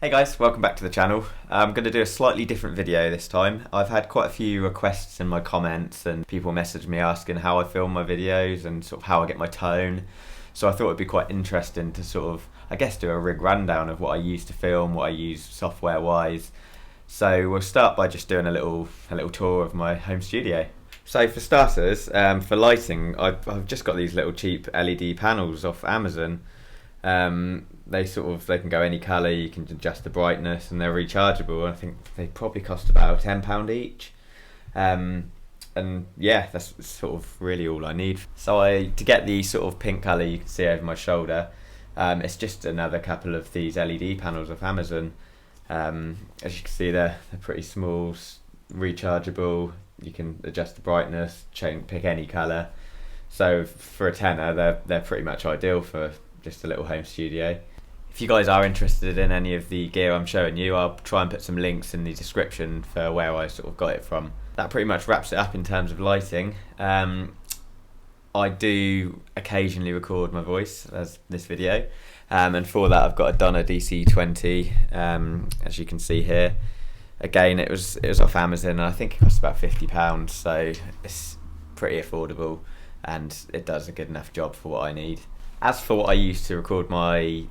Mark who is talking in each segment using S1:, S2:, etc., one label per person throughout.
S1: Hey guys, welcome back to the channel. I'm going to do a slightly different video this time. I've had quite a few requests in my comments and people message me asking how I film my videos and sort of how I get my tone. So I thought it'd be quite interesting to sort of, I guess, do a rig rundown of what I use to film, what I use software wise. So we'll start by just doing a little tour of my home studio. So for starters, for lighting, I've just got these little cheap LED panels off Amazon. They can go any colour, you can adjust the brightness, and they're rechargeable. I think they probably cost about £10 each. And yeah, that's sort of really all I need. So to get the sort of pink colour you can see over my shoulder, it's just another couple of these LED panels off Amazon. As you can see, they're pretty small, rechargeable. You can adjust the brightness, pick any colour. So for a tenner, they're pretty much ideal for just a little home studio. If you guys are interested in any of the gear I'm showing you, I'll try and put some links in the description for where I sort of got it from. That pretty much wraps it up in terms of lighting. I do occasionally record my voice as this video, and for that I've got a Donner DC20, as you can see here. Again, it was off Amazon, and I think it cost about £50, so it's pretty affordable and it does a good enough job for what I need. As for what I use to record my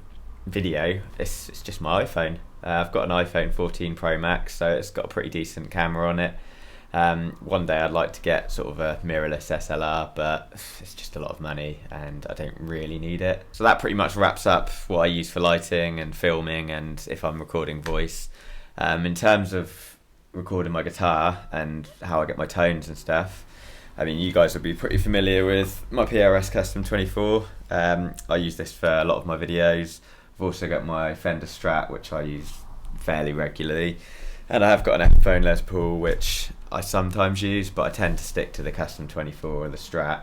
S1: video, it's just my iPhone. I've got an iPhone 14 Pro Max, so it's got a pretty decent camera on it. One day I'd like to get sort of a mirrorless SLR, but it's just a lot of money and I don't really need it. So that pretty much wraps up what I use for lighting and filming and if I'm recording voice. In terms of recording my guitar and how I get my tones and stuff, I mean, you guys will be pretty familiar with my PRS Custom 24. I use this for a lot of my videos. I've also got my Fender Strat, which I use fairly regularly. And I have got an Epiphone Les Paul, which I sometimes use, but I tend to stick to the Custom 24 or the Strat.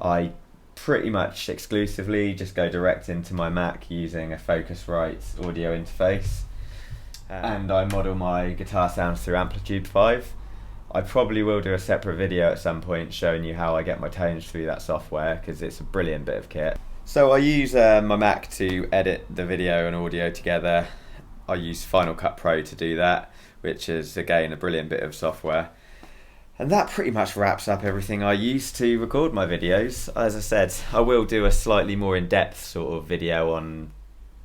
S1: I pretty much exclusively just go direct into my Mac using a Focusrite audio interface. And I model my guitar sounds through Amplitude 5. I probably will do a separate video at some point showing you how I get my tones through that software, because it's a brilliant bit of kit. So I use my Mac to edit the video and audio together. I use Final Cut Pro to do that, which is again a brilliant bit of software. And that pretty much wraps up everything I use to record my videos. As I said, I will do a slightly more in-depth sort of video on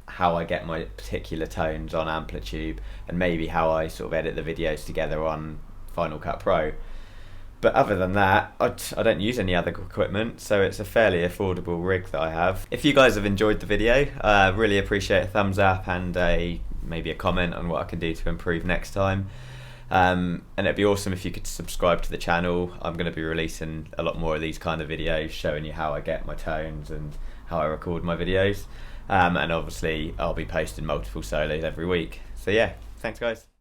S1: how I get my particular tones on Amplitude and maybe how I sort of edit the videos together on Final Cut Pro. But other than that, I don't use any other equipment, so it's a fairly affordable rig that I have. If you guys have enjoyed the video, really appreciate a thumbs up and maybe a comment on what I can do to improve next time. And it'd be awesome if you could subscribe to the channel. I'm going to be releasing a lot more of these kind of videos showing you how I get my tones and how I record my videos. And obviously I'll be posting multiple solos every week. So yeah, thanks guys.